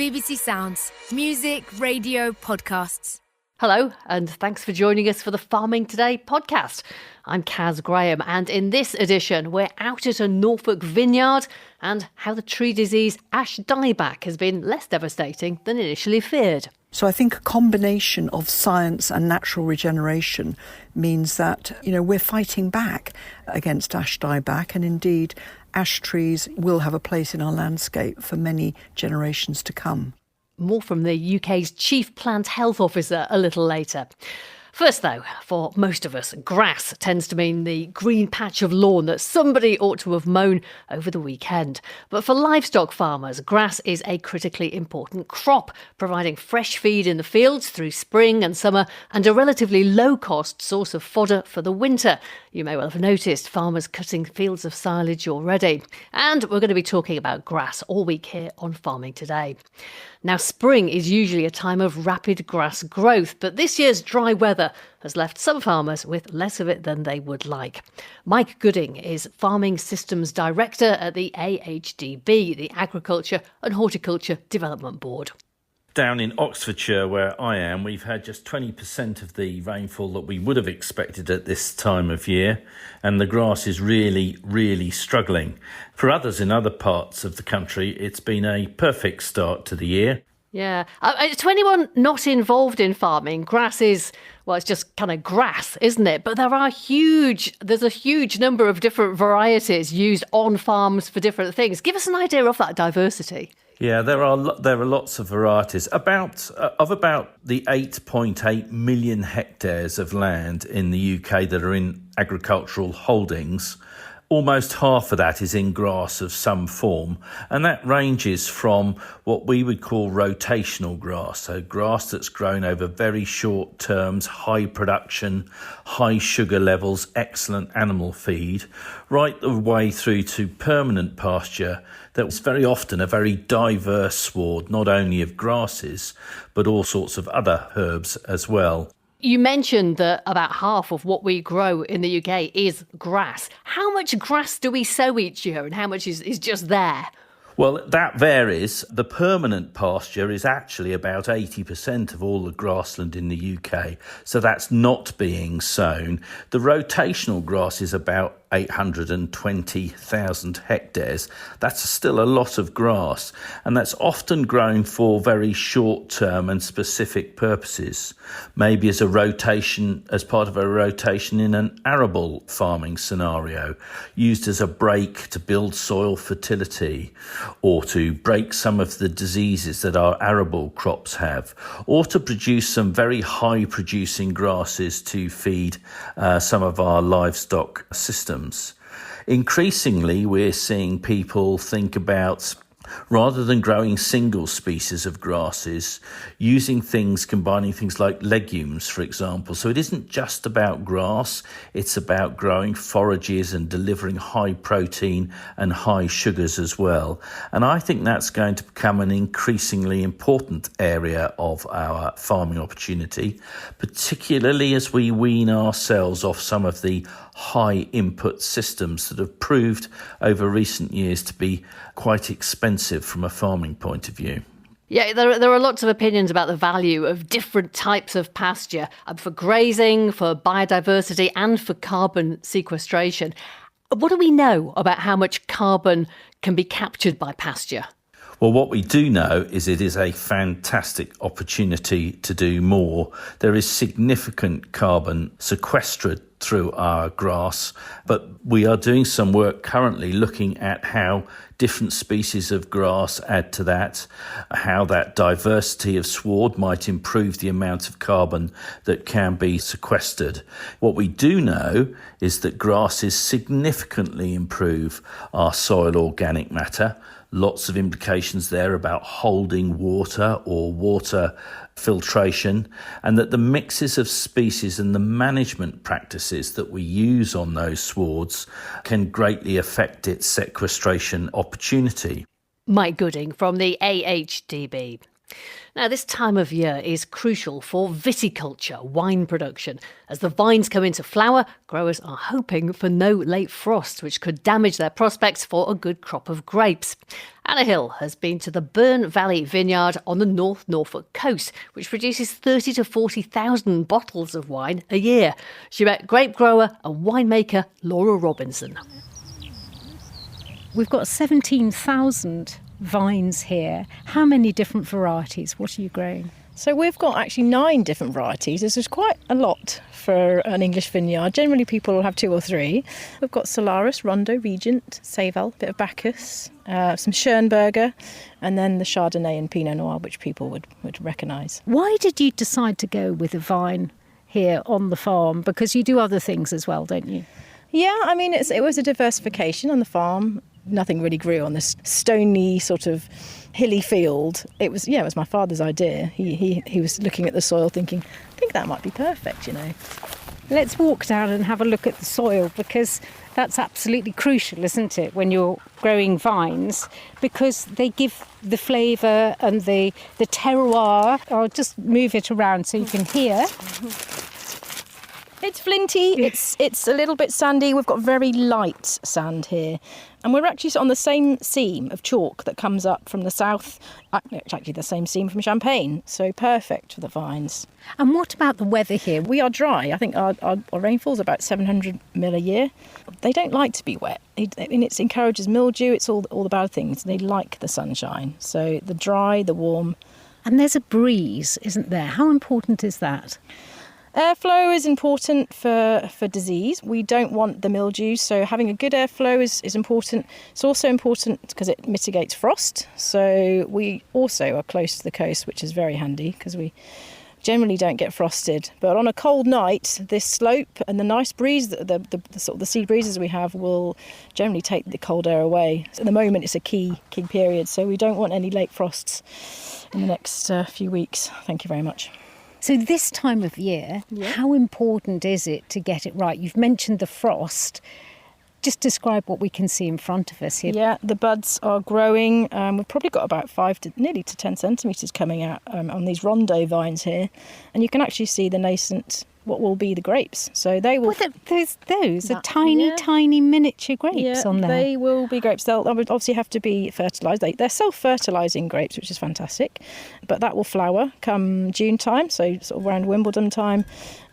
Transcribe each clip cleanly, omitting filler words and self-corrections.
BBC Sounds. Music, radio, podcasts. Hello, and thanks for joining us for the Farming Today podcast. I'm Kaz Graham, and in this edition, we're out at a Norfolk vineyard and how the tree disease ash dieback has been less devastating than initially feared. So I think a combination of science and natural regeneration means that, we're fighting back against ash dieback, and indeed ash trees will have a place in our landscape for many generations to come. More from the UK's Chief Plant Health Officer a little later. First, though, for most of us, grass tends to mean the green patch of lawn that somebody ought to have mown over the weekend. But for livestock farmers, grass is a critically important crop, providing fresh feed in the fields through spring and summer and a relatively low-cost source of fodder for the winter. You may well have noticed farmers cutting fields of silage already. And we're going to be talking about grass all week here on Farming Today. Now, spring is usually a time of rapid grass growth, but this year's dry weather has left some farmers with less of it than they would like. Mike Gooding is Farming Systems Director at the AHDB, the Agriculture and Horticulture Development Board. Down in Oxfordshire, where I am, we've had just 20% of the rainfall that we would have expected at this time of year, and the grass is really struggling. For others in other parts of the country, it's been a perfect start to the year. Yeah. To anyone not involved in farming, grass is, it's just kind of grass, isn't it? But there's a huge number of different varieties used on farms for different things. Give us an idea of that diversity. Yeah, there are lots of varieties. About the 8.8 million hectares of land in the UK that are in agricultural holdings, almost half of that is in grass of some form, and that ranges from what we would call rotational grass, so grass that's grown over very short terms, high production, high sugar levels, excellent animal feed, right the way through to permanent pasture that's very often a very diverse sward, not only of grasses, but all sorts of other herbs as well. You mentioned that about half of what we grow in the UK is grass. How much grass do we sow each year and how much is just there? Well, that varies. The permanent pasture is actually about 80% of all the grassland in the UK, so that's not being sown. The rotational grass is about 820,000 hectares. That's still a lot of grass, and that's often grown for very short-term and specific purposes, maybe as part of a rotation in an arable farming scenario, used as a break to build soil fertility, or to break some of the diseases that our arable crops have, or to produce some very high-producing grasses to feed some of our livestock systems. Increasingly, we're seeing people think about, rather than growing single species of grasses, combining things like legumes, for example. So it isn't just about grass, it's about growing forages and delivering high protein and high sugars as well. And I think that's going to become an increasingly important area of our farming opportunity, particularly as we wean ourselves off some of the high input systems that have proved over recent years to be quite expensive from a farming point of view. Yeah, there are lots of opinions about the value of different types of pasture for grazing, for biodiversity and for carbon sequestration. What do we know about how much carbon can be captured by pasture? Well, what we do know is it is a fantastic opportunity to do more. There is significant carbon sequestered through our grass, but we are doing some work currently looking at how different species of grass add to that, how that diversity of sward might improve the amount of carbon that can be sequestered. What we do know is that grasses significantly improve our soil organic matter. Lots of implications there about holding water or water filtration, and that the mixes of species and the management practices that we use on those swards can greatly affect its sequestration opportunity. Mike Gooding from the AHDB. Now, this time of year is crucial for viticulture, wine production. As the vines come into flower, growers are hoping for no late frost, which could damage their prospects for a good crop of grapes. Anna Hill has been to the Burn Valley Vineyard on the North Norfolk coast, which produces 30 to 40,000 bottles of wine a year. She met grape grower and winemaker Laura Robinson. We've got 17,000 vines here. How many different varieties? What are you growing? So we've got actually 9 different varieties. This is quite a lot for an English vineyard. Generally people will have 2 or 3. We've got Solaris, Rondo, Regent, Savel, a bit of Bacchus, some Schönberger, and then the Chardonnay and Pinot Noir, which people would recognise. Why did you decide to go with a vine here on the farm? Because you do other things as well, don't you? Yeah, I mean, it was a diversification on the farm. Nothing really grew on this stony sort of hilly field. It was my father's idea. He was looking at the soil thinking, I think that might be perfect, you know. Let's walk down and have a look at the soil, because that's absolutely crucial, isn't it, when you're growing vines, because they give the flavour and the terroir. I'll just move it around so you can hear. It's flinty, it's a little bit sandy. We've got very light sand here. And we're actually on the same seam of chalk that comes up from the south. It's actually the same seam from Champagne, so perfect for the vines. And what about the weather here? We are dry. I think our rainfall's about 700 mil a year. They don't like to be wet. It encourages mildew. It's all the bad things. They like the sunshine. So the dry, the warm. And there's a breeze, isn't there? How important is that? Airflow is important for disease. We don't want the mildew, so having a good airflow is important. It's also important because it mitigates frost. So we also are close to the coast, which is very handy because we generally don't get frosted. But on a cold night, this slope and the nice breeze, the sort of the sea breezes we have, will generally take the cold air away. So at the moment, it's a key period, so we don't want any late frosts in the next few weeks. Thank you very much. So this time of year, How important is it to get it right? You've mentioned the frost. Just describe what we can see in front of us here. Yeah, the buds are growing. We've probably got about 5 to nearly to 10 centimetres coming out on these Rondo vines here. And you can actually see the nascent, what will be the grapes. So they will... Those are tiny miniature grapes on there. They will be grapes. They'll obviously have to be fertilised. They're self-fertilising grapes, which is fantastic. But that will flower come June time, so sort of around Wimbledon time.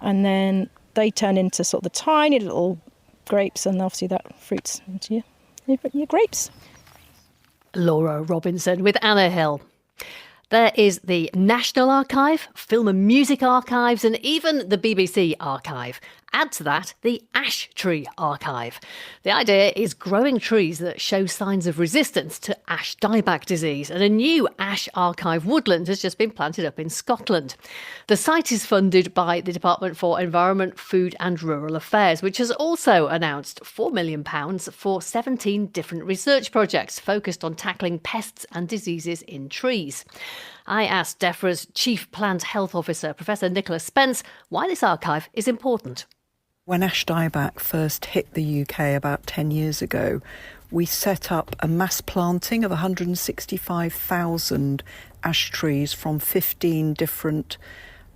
And then they turn into sort of the tiny little grapes, and obviously that fruits into your grapes. Laura Robinson with Anna Hill. There is the National Archive, Film and Music Archives, and even the BBC Archive. Add to that the Ash Tree Archive. The idea is growing trees that show signs of resistance to ash dieback disease, and a new ash archive woodland has just been planted up in Scotland. The site is funded by the Department for Environment, Food and Rural Affairs, which has also announced £4 million for 17 different research projects focused on tackling pests and diseases in trees. I asked DEFRA's Chief Plant Health Officer, Professor Nicholas Spence, why this archive is important. When ash dieback first hit the UK about 10 years ago, we set up a mass planting of 165,000 ash trees from 15 different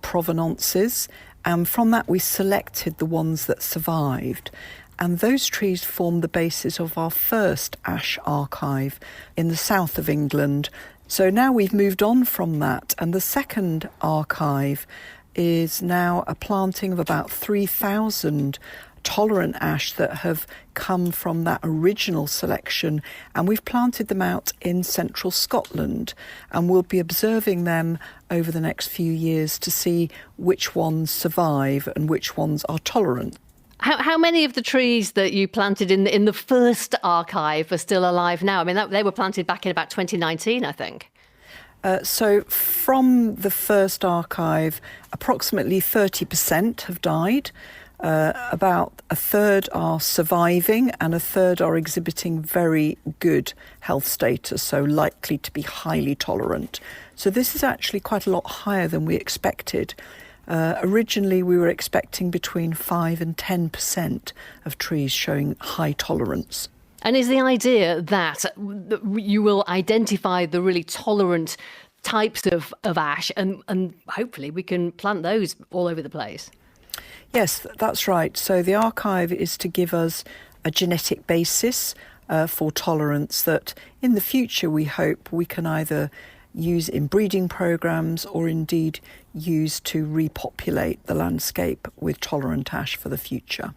provenances. And from that, we selected the ones that survived. And those trees formed the basis of our first ash archive in the south of England. So now we've moved on from that. And the second archive is now a planting of about 3,000 tolerant ash that have come from that original selection, and we've planted them out in central Scotland, and we'll be observing them over the next few years to see which ones survive and which ones are tolerant. How many of the trees that you planted in the first archive are still alive now? I mean, they were planted back in about 2019, I think. So from the first archive, approximately 30% have died. About a third are surviving and a third are exhibiting very good health status, so likely to be highly tolerant. So this is actually quite a lot higher than we expected. Originally, we were expecting between 5 and 10% of trees showing high tolerance. And is the idea that you will identify the really tolerant types of ash, and hopefully we can plant those all over the place. Yes, that's right. So the archive is to give us a genetic basis for tolerance that in the future we hope we can either use in breeding programmes or indeed use to repopulate the landscape with tolerant ash for the future.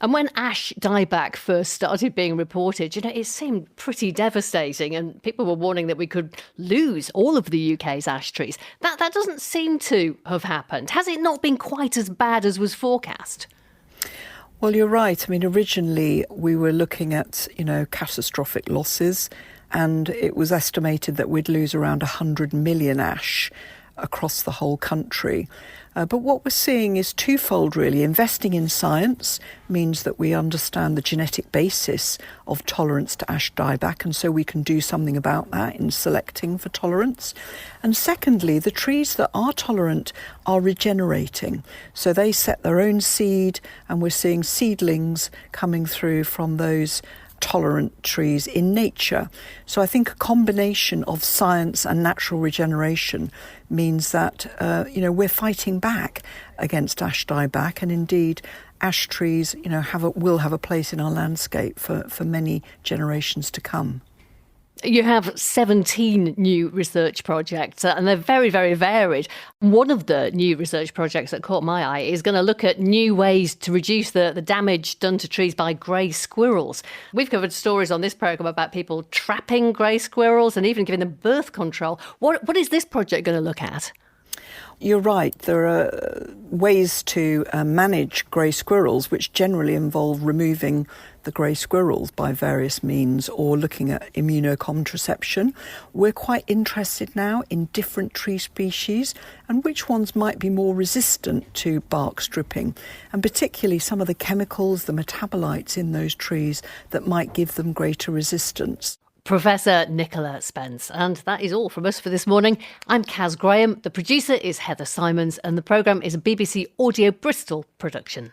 And when ash dieback first started being reported, it seemed pretty devastating, and people were warning that we could lose all of the UK's ash trees. That doesn't seem to have happened. Has it not been quite as bad as was forecast? Well, you're right. I mean, originally we were looking at, catastrophic losses, and it was estimated that we'd lose around 100 million ash across the whole country. But what we're seeing is twofold, really. Investing in science means that we understand the genetic basis of tolerance to ash dieback, and so we can do something about that in selecting for tolerance. And secondly, the trees that are tolerant are regenerating. So they set their own seed, and we're seeing seedlings coming through from those tolerant trees in nature. So I think a combination of science and natural regeneration means that, we're fighting back against ash dieback, and indeed ash trees, will have a place in our landscape for many generations to come. You have 17 new research projects, and they're very, very varied. One of the new research projects that caught my eye is going to look at new ways to reduce the damage done to trees by grey squirrels. We've covered stories on this programme about people trapping grey squirrels and even giving them birth control. What is this project going to look at? You're right. There are ways to manage grey squirrels, which generally involve removing the grey squirrels by various means or looking at immunocontraception. We're quite interested now in different tree species and which ones might be more resistant to bark stripping, and particularly some of the chemicals, the metabolites in those trees that might give them greater resistance. Professor Nicola Spence. And that is all from us for this morning. I'm Kaz Graham. The producer is Heather Simons, and the programme is a BBC Audio Bristol production.